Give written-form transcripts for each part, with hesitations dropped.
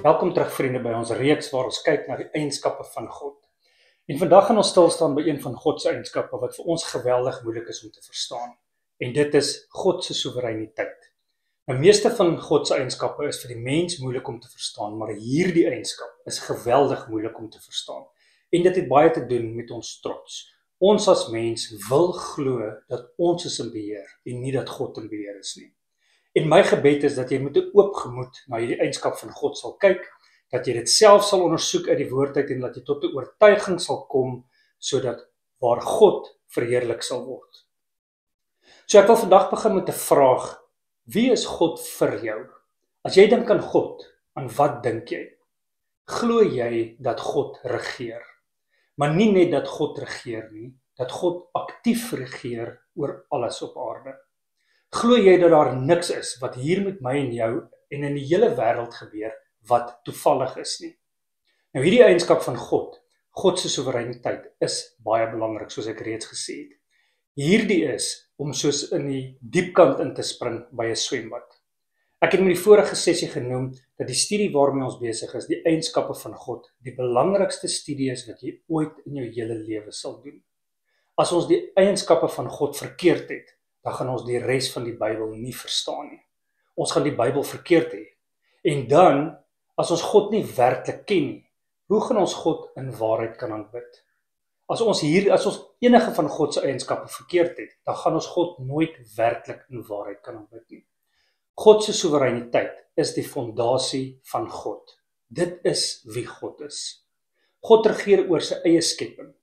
Welkom terug vriende by ons reeks waar ons kyk na die eienskappe van God. En vandag gaan ons stilstaan by een van God se eienskappe wat vir ons geweldig moeilik is om te verstaan. En dit is God se soewereiniteit. Nou meeste van God se eienskappe is vir die mens moeilik om te verstaan, maar hierdie eienskap is geweldig moeilik om te verstaan. En dit het baie te doen met ons trots. Ons as mens wil glo dat ons is in beheer en nie dat God in beheer is nie. En my gebed is dat jy met 'n oop gemoed na hierdie eienskap van God sal kyk, dat jy dit self sal ondersoek uit die woord uit en dat jy tot 'n oortuiging sal kom, sodat waar God verheerlik sal word. So ek wil vandag begin met 'n vraag. Wie is God vir jou? As jy dink aan God, aan wat dink jy? Glo jy dat God regeer? Maar nie net dat God regeer nie, dat God aktief regeer oor alles op aarde. Glo jy dat daar niks is wat hier met my en jou en in die hele wêreld gebeur wat toevallig is nie? Nou hierdie eienskap van God se soewereiniteit is baie belangrik soos ek reeds gesê het. Hierdie is om soos in die diepkant in te spring by 'n swembad. Ek het met die vorige sessie genoem dat die studie waarmee ons besig is, die eienskappe van God, die belangrikste studie is wat jy ooit in jou hele lewe sal doen. As ons die eienskappe van God verkeerd het, dan gaan ons die res van die Bybel nie verstaan nie. Ons gaan die Bybel verkeerd hê. En dan, as ons God nie werklik ken nie, hoe gaan ons God in waarheid kan aanbid? As ons enige van God se eienskappe verkeerd het, dan gaan ons God nooit werklik in waarheid kan aanbid nie. God se soewereiniteit is die fondasie van God. Dit is wie God is. God regeer oor sy eie skepping.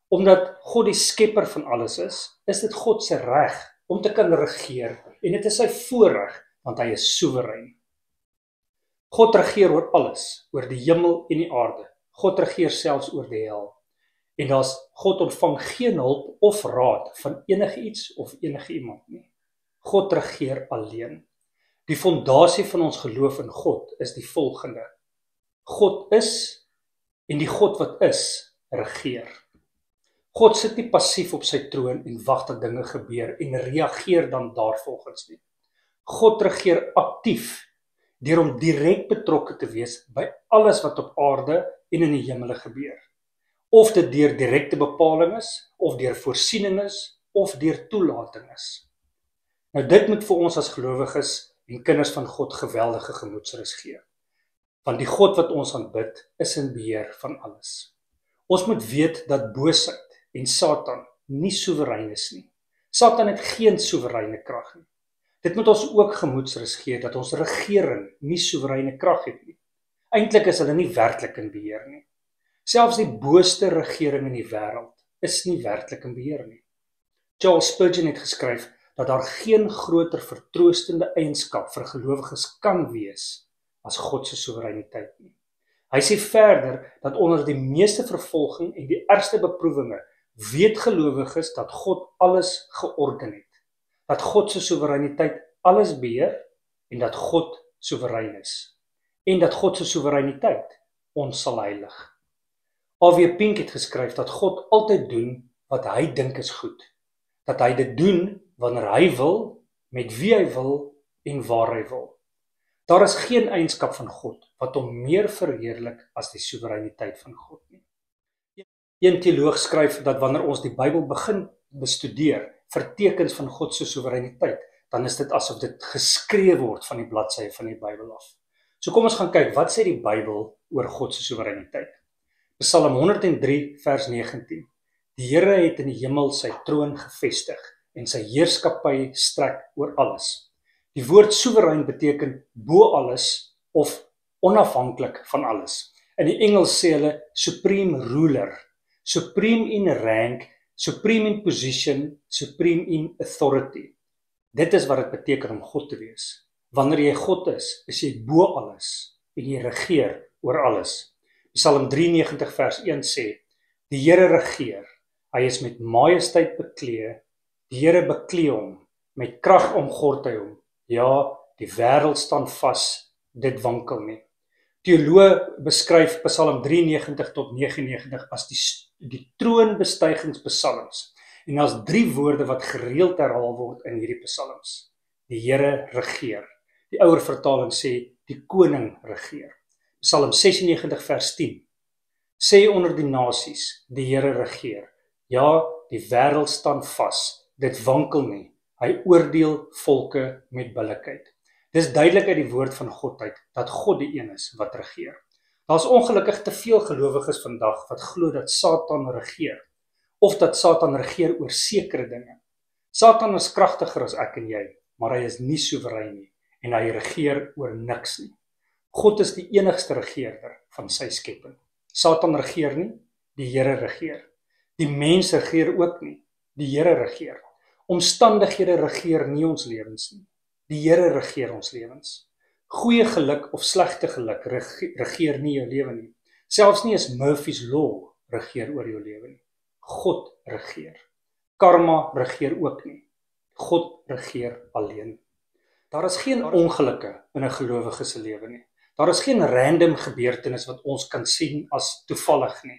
Omdat God die skepper van alles is dit God se reg om te kan regeer, en dit is sy voorreg, want hy is soewerein. God regeer oor alles, oor die hemel en die aarde. God regeer selfs oor die hel. En God ontvang geen hulp of raad van enige iets of enige iemand nie. God regeer alleen. Die fondasie van ons geloof in God is die volgende. God is, en die God wat is, regeer. God sit nie passief op sy troon en wag dat dinge gebeur en reageer dan daarvolgens nie. God regeer aktief deur om direk betrokke te wees by alles wat op aarde en in die hemele gebeur. Of dit deur direkte bepaling is, of deur voorsiening is, of deur toelating is. Nou dit moet vir ons as gelowiges en kinders van God geweldige gemoedsrus gee. Want die God wat ons aanbid is in beheer van alles. Ons moet weet dat boosheid en Satan nie soewerein is nie. Satan het geen soewereine krag nie. Dit moet ons ook gemoedsrus gee dat ons regering nie soewereine krag het nie. Eintlik is hulle nie werklik in beheer nie. Selfs die booste regering in die wêreld is nie werklik in beheer nie. Charles Spurgeon het geskryf dat daar geen groter vertroostende eienskap vir gelowiges kan wees as God se soewereiniteit nie. Hy sê verder dat onder die meeste vervolging en die ergste beproewinge weet gelowiges dat God alles georden het. Dat God se soewereiniteit alles beheer en dat God soewerein is. En dat God se soewereiniteit ons sal heilig. A.W. Pink het geskryf dat God altyd doen wat hy dink is goed. Dat hy dit doen wanneer hy wil, met wie hy wil en waar hy wil. Daar is geen eienskap van God wat hom meer verheerlik as die soewereiniteit van God nie. Een teoloog skryf dat wanneer ons die Bybel begin bestudeer vir tekens van God se soewereiniteit, dan is dit asof dit geskreeu word van die bladsye van die Bybel af. So kom ons gaan kyk, wat sê die Bybel oor God se soewereiniteit? Psalm 103 vers 19. Die Here het in die hemel sy troon gevestig en sy heerskappy strek oor alles. Die woord soewerein beteken bo alles of onafhanklik van alles. In die Engels sê hulle supreme ruler, supreme in rank, supreme in position, supreme in authority. Dit is wat dit beteken om God te wees. Wanneer jy God is jy bo alles en jy regeer oor alles. Psalm 93 vers 1 sê, die Here regeer, hy is met majesteit beklee, die Here beklee hom, met krag omgord hy hom. Ja, die wêreld staan vas, dit wankel nie. Teoloë beskryf Psalm 93 tot 99 as die troonbestygingspsalms. En daar's 3 woorde wat gereeld herhaal word in hierdie psalms. Die Here regeer. Die ouer vertaling sê, die koning regeer. Psalm 96 vers 10. Sê onder die nasies, die Here regeer. Ja, die wêreld staan vas, dit wankel nie. Hy oordeel volke met billikheid. Dis duidelik uit die woord van God uit, dat God die een is wat regeer. Daar's ongelukkig te veel gelowiges vandag wat glo dat Satan regeer, of dat Satan regeer oor sekere dinge. Satan is kragtiger as ek en jy, maar hy is nie soewerein nie, en hy regeer oor niks nie. God is die enigste regeerder van sy skepping. Satan regeer nie, die Here regeer. Die mens regeer ook nie, die Here regeer. Omstandighede regeer nie ons lewens nie, die Here regeer ons lewens. Goeie geluk of slegte geluk regeer nie jou lewe nie. Selfs nie as Murphy's Law regeer oor jou lewe nie. God regeer. Karma regeer ook nie. God regeer alleen. Daar is geen ongelukke in 'n gelowige se lewe nie. Daar is geen random gebeurtenis wat ons kan sien as toevallig nie.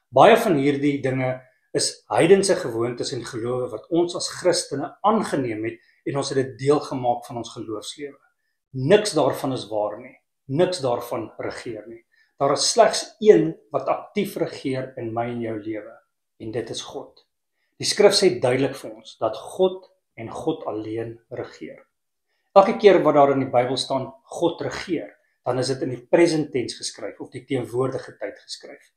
Baie van hierdie dinge is heidense gewoontes en gelowe wat ons as Christene aangeneem het en ons het dit deel gemaak van ons geloofslewe. Niks daarvan is waar nie. Niks daarvan regeer nie. Daar is slegs een wat aktief regeer in my en jou lewe, en dit is God. Die skrif sê duidelik vir ons dat God en God alleen regeer. Elke keer wat daar in die Bybel staan God regeer, dan is dit in die present tense geskryf of die teenwoordige tyd geskryf.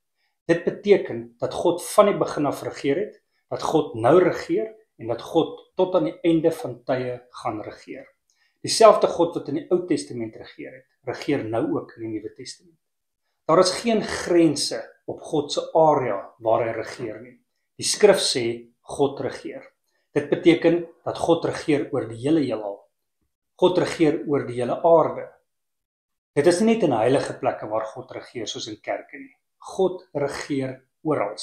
Dit beteken dat God van die begin af regeer het, dat God nou regeer en dat God tot aan die einde van tye gaan regeer. Dieselfde God wat in die Ou Testament regeer het, regeer nou ook in die Nuwe Testament. Daar is geen grense op God se area waar hy regeer nie. Die skrif sê God regeer. Dit beteken dat God regeer oor die hele heelal. God regeer oor die hele aarde. Dit is nie net in heilige plekke waar God regeer soos in kerke nie. God regeer oral.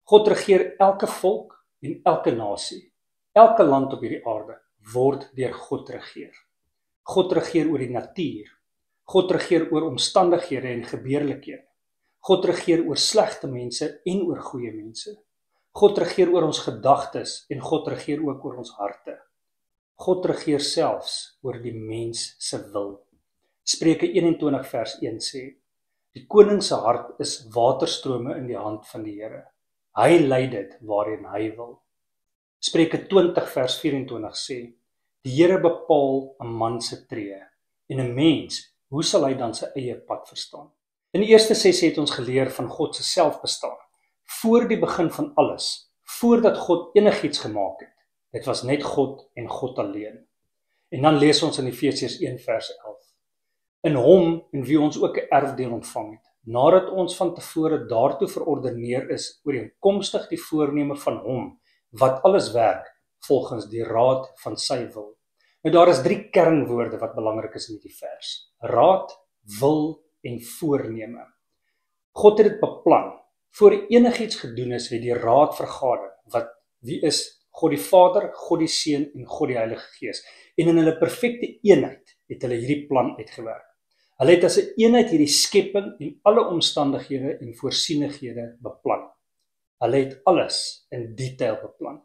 God regeer elke volk en elke nasie. Elke land op hierdie aarde word deur God regeer. God regeer oor die natuur. God regeer oor omstandighede en gebeurlikhede. God regeer oor slegte mense en oor goeie mense. God regeer oor ons gedagtes en God regeer ook oor ons harte. God regeer selfs oor die mens se wil. Spreuke 21 vers 1 sê: Die koning se hart is waterstrome in die hand van die Here. Hy lei dit waarheen hy wil. Spreuke 20 vers 24 sê: Die Here bepaal 'n man se tree, en 'n mens, hoe sal hy dan sy eie pad verstaan? In die eerste sessie het ons geleer van God se selfbestaan. Voor die begin van alles, voordat God enigiets gemaak het, dit was net God en God alleen. En dan lees ons in Efesiërs 1 vers 11. In hom, in wie ons ook 'n erfdeel ontvang het, nadat ons van tevore daartoe verordeneer is, ooreenkomstig die voorneme van hom, wat alles werk, volgens die raad van sy wil. Nou daar is 3 kernwoorde wat belangrik is in hierdie vers. Raad, wil en voorneme. God het dit beplan. Voor enigiets gedoen is, het die raad vergader, wie is God die Vader, God die Seun en God die Heilige Gees. En in hulle perfekte eenheid het hulle hierdie plan uitgewerk. Hulle het as 'n eenheid hierdie skepping en alle omstandighede en voorsienighede beplan. Hulle het alles in detail beplan.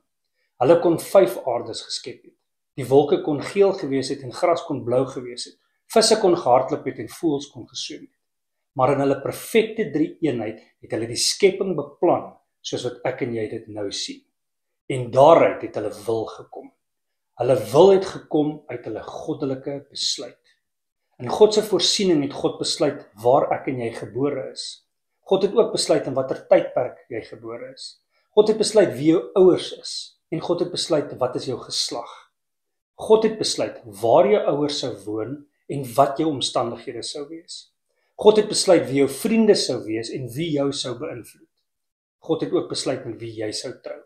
Hulle kon 5 aardes geskep het. Die wolke kon geel gewees het en gras kon blou gewees het. Visse kon gehardloop het en voëls kon geswem het. Maar in hulle perfekte 3 eenheid het hulle die skepping beplan, soos wat ek en jy dit nou sien. En daaruit het hulle wil gekom. Hulle wil het gekom uit hulle goddelike besluit. In God se voorsiening het God besluit waar ek en jy gebore is. God het ook besluit in watter tydperk jy gebore is. God het besluit wie jou ouers is. En God het besluit wat is jou geslag. God het besluit waar jou ouers sou woon en wat jou omstandighede sou wees. God het besluit wie jou vriende sou wees en wie jou sou beïnvloed. God het ook besluit met wie jy sou trou.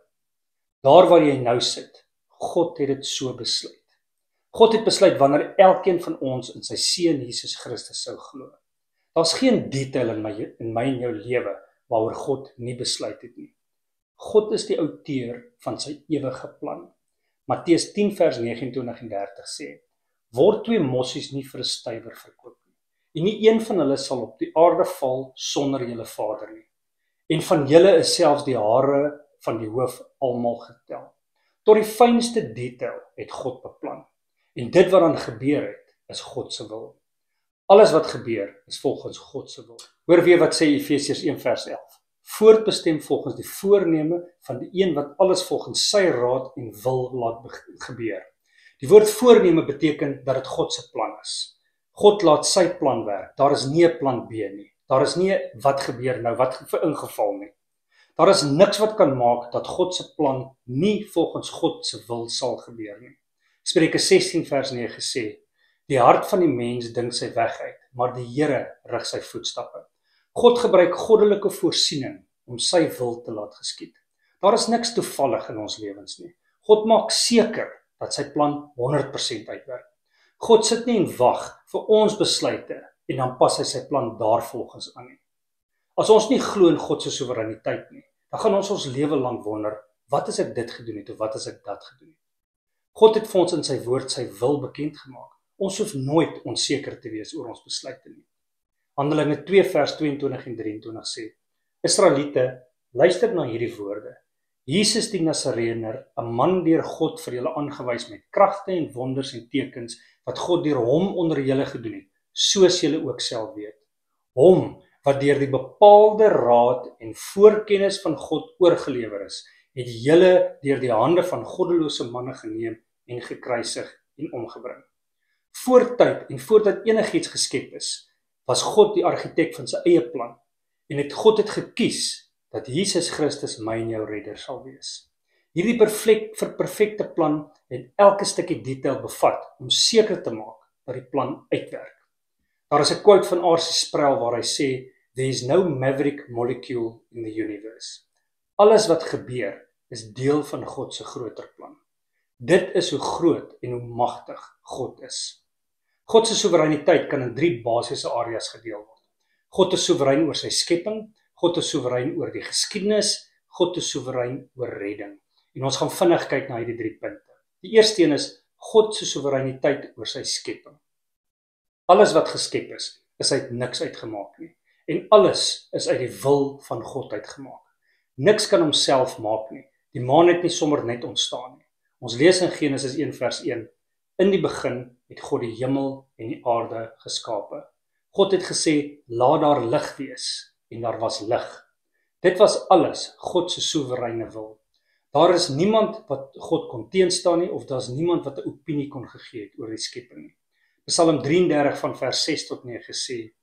Daar waar jy nou sit, God het dit so besluit. God het besluit wanneer elkeen van ons in sy Seun Jesus Christus sou glo. Daar's geen detail in my en jou lewe waaroor God nie besluit het nie. God is die outeur van sy ewige plan. Matteus 10 vers 29 en 30 sê: Word 2 mossies nie vir 'n stywer verkoop nie, en nie een van hulle sal op die aarde val sonder julle Vader nie. En van julle is selfs die hare van die hoof almal getel. Tot die fynste detail het God beplan. En dit wat dan gebeur het, is God se wil. Alles wat gebeur is volgens God se wil. Hoor weer wat sê Efesiërs 1 vers 11. Voortbestem volgens die voorneme van die een wat alles volgens sy raad en wil laat gebeur. Die woord voorneme beteken dat dit God se plan is. God laat sy plan werk. Daar is nie 'n plan B nie. Daar is nie wat gebeur nou, wat vir ingeval nie. Daar is niks wat kan maak dat God se plan nie volgens God se wil sal gebeur nie. Spreuke 16 vers 9 sê, die hart van die mens dink sy weg uit, maar die Here rig sy voetstappe. God gebruik goddelike voorsiening om sy wil te laat geskied. Daar is niks toevallig in ons lewens nie. God maak seker dat sy plan 100% uitwerk. God sit nie en wag vir ons besluite en dan pas hy sy plan daarvolgens aan nie. As ons nie glo in God se soewereiniteit nie, dan gaan ons lewe lank wonder, wat as ek dit gedoen het of wat as ek dat gedoen het? God het vir ons in sy woord sy wil bekend gemaak. Ons hoef nooit onseker te wees oor ons besluite nie. Handelinge 2 vers 22 en 23 sê, Israeliete, luister na hierdie woorde. Jesus die Nasareëner, 'n man deur God vir julle aangewys met kragte en wonders en tekens wat God deur hom onder julle gedoen het, soos julle ook self weet. Hom wat deur die bepaalde raad en voorkennis van God oorgelewer is, het julle deur die hande van goddelose manne geneem en gekruisig en omgebring. Voor tyd en voordat enigiets geskep is, was God die argitek van sy eie plan en God het gekies dat Jesus Christus my en jou redder sal wees. Hierdie perfekte plan het elke stukkie detail bevat om seker te maak dat die plan uitwerk. Daar is 'n quote van R.C. Sproul waar hy sê, there is no maverick molecule in the universe. Alles wat gebeur is deel van God se groter plan. Dit is hoe groot en hoe magtig God is. God se soewereiniteit kan in 3 basiese areas gedeel word. God is soewerein oor sy skepping, God is soewerein oor die geskiedenis, God is soewerein oor redding. En ons gaan vinnig kyk na hierdie 3 punte. Die eerste een is God se soewereiniteit oor sy skepping. Alles wat geskep is uit niks uitgemaak nie. En alles is uit die wil van God uitgemaak. Niks kan homself maak nie. Die maan het nie sommer net ontstaan nie. Ons lees in Genesis 1 vers 1. In die begin het God die hemel en die aarde geskape. God het gesê, laat daar lig wees, en daar was lig. Dit was alles God se soewereine wil. Daar is niemand wat God kon teenstaan nie, of daar is niemand wat 'n opinie kon gegee het oor die skepping nie. Psalm 33 van vers 6 tot 9 sê,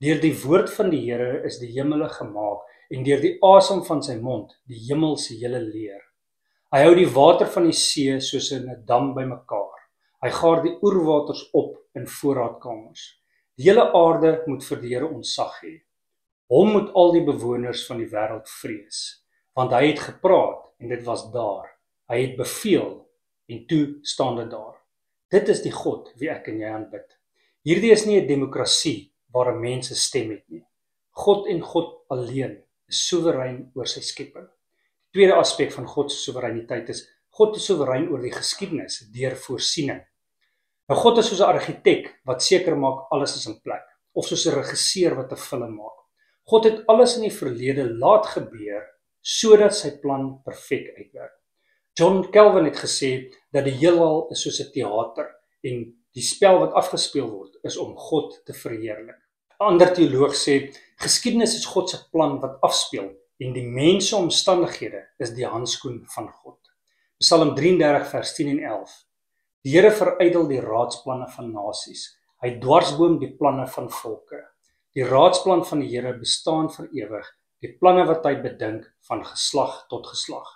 deur die woord van die Here is die hemele gemaak, en deur die asem van sy mond die hemel se hele leer. Hy hou die water van die see soos in 'n dam bymekaar. Hy gaar die oerwaters op in voorraadkamers. Die hele aarde moet vir die Here ontzag hê. Hom moet al die bewoners van die wêreld vrees, want hy het gepraat en dit was daar. Hy het beveel en toe staan dit daar. Dit is die God wie ek en jy aanbid. Hierdie is nie 'n demokrasie waar 'n mens 'n stem het nie. God en God alleen is soewerein oor sy skepping. Die tweede aspek van God se soewereiniteit is God is soewerein oor die geskiedenis deur voorsiening. Nou God is soos 'n argitek wat seker maak alles is in plek, of soos 'n regisseur wat 'n film maak. God het alles in die verlede laat gebeur sodat sy plan perfek uitwerk. John Calvin het gesê dat die heelal is soos 'n teater en die spel wat afgespeel word is om God te verheerlik. 'n Ander teoloog sê geskiedenis is God se plan wat afspeel en die mens se omstandighede is die handskoen van God. Psalm 33 vers 10 en 11. Die Here verydel die raadsplanne van nasies. Hy dwarsboom die planne van volke. Die raadsplan van die Here bestaan vir ewig, die planne wat hy bedink van geslag tot geslag.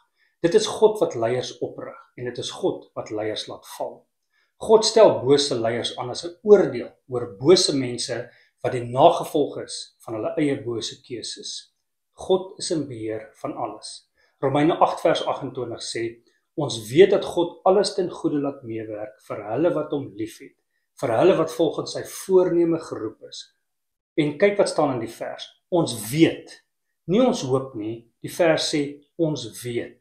Dit is God wat leiers oprig en dit is God wat leiers laat val. God stel bose leiers aan as 'n oordeel oor bose mense wat die nagevolg is van hulle eie bose keuses. God is in beheer van alles. Romeine 8 vers 28 sê, ons weet dat God alles ten goeie laat meewerk vir hulle wat hom liefhet, vir hulle wat volgens sy voorneme geroep is. En kyk wat staan in die vers. Ons weet, nie ons hoop nie, die vers sê ons weet.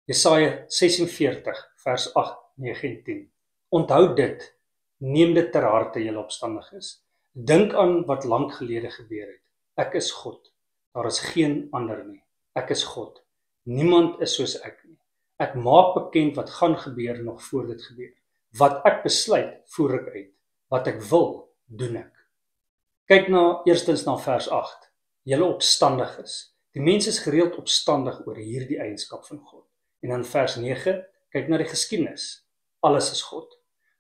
Jesaja 46 vers 8, 9 en 10. Onthou dit, neem dit ter harte julle opstandiges. Dink aan wat lank gelede gebeur het. Ek is God, daar is geen ander nie. Ek is God, niemand is soos ek nie. Ek maak bekend wat gaan gebeur nog voor dit gebeur. Wat ek besluit, voer ek uit. Wat ek wil, doen ek. Kyk eerstens na vers 8. Julle opstandiges. Die mens is gereeld opstandig oor hierdie eienskap van God. En dan vers 9, kyk na die geskiedenis. Alles is God.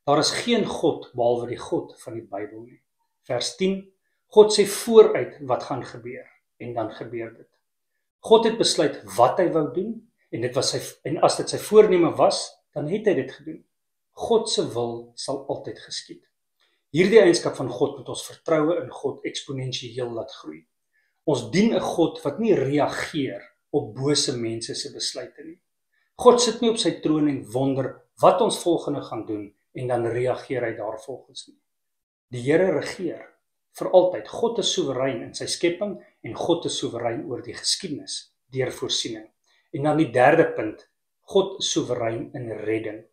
Daar is geen God behalwe die God van die Bybel nie. Vers 10, God sê vooruit wat gaan gebeur, en dan gebeur dit. God het besluit wat hy wou doen, en as dit sy voorneme was, dan het hy dit gedoen. God se wil sal altyd geskied. Hierdie eienskap van God moet ons vertroue in God eksponensieel laat groei. Ons dien 'n God wat nie reageer op bose mense se besluite nie. God sit nie op sy troon en wonder wat ons volgende gaan doen en dan reageer hy daarvolgens nie. Die Here regeer vir altyd. God is soewerein in sy skepping en God is soewerein oor die geskiedenis deur voorsiening. En dan die derde punt, God is soewerein in redding.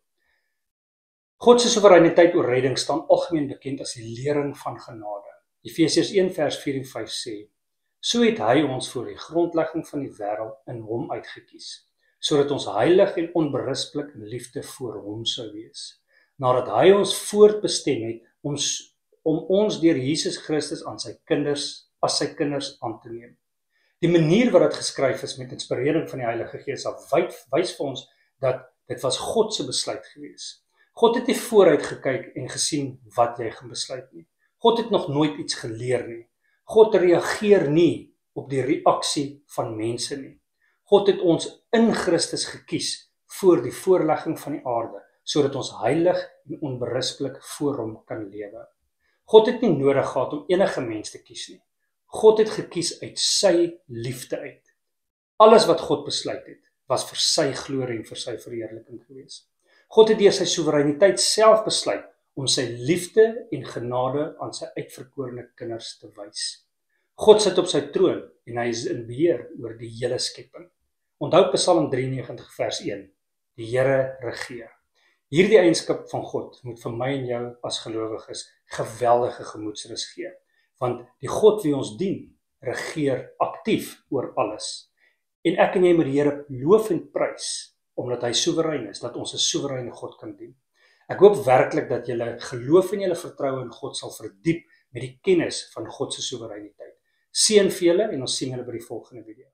God se soewereiniteit oor redding staan algemeen bekend as die lering van genade. Efesiërs 1 vers 4 en 5 sê, so het hy ons voor die grondlegging van die wêreld in hom uitgekies, sodat ons heilig en onberispelik in liefde voor hom sou wees, nadat hy ons voortbestem het om ons deur Jesus Christus as sy kinders aan te neem. Die manier wat dit geskryf is met inspirering van die Heilige Gees wys vir ons dat dit was God se besluit gewees. God het nie vooruit gekyk en gesien wat jy gaan besluit nie. God het nog nooit iets geleer nie. God reageer nie op die reaksie van mense nie. God het ons in Christus gekies voor die voorlegging van die aarde, sodat ons heilig en onberispelik voor hom kan lewe. God het nie nodig gehad om enige mens te kies nie. God het gekies uit sy liefde uit. Alles wat God besluit het, was vir sy glorie en vir sy verheerliking gewees. God het deur sy soewereiniteit self besluit om sy liefde en genade aan sy uitverkorene kinders te wys. God sit op sy troon en hy is in beheer oor die hele skepping. Onthou Psalm 93 vers 1, die Here regeer. Hierdie eienskap van God moet vir my en jou as gelowiges geweldige gemoedsrus gee, want die God wie ons dien, regeer aktief oor alles. En ek en jy moet die Here loof en prys, omdat hy soewerein is, dat ons 'n soewereine God kan dien. Ek hoop werklik dat julle geloof en julle vertroue in God sal verdiep met die kennis van God se soewereiniteit. Seën vir julle en ons sien julle by die volgende video.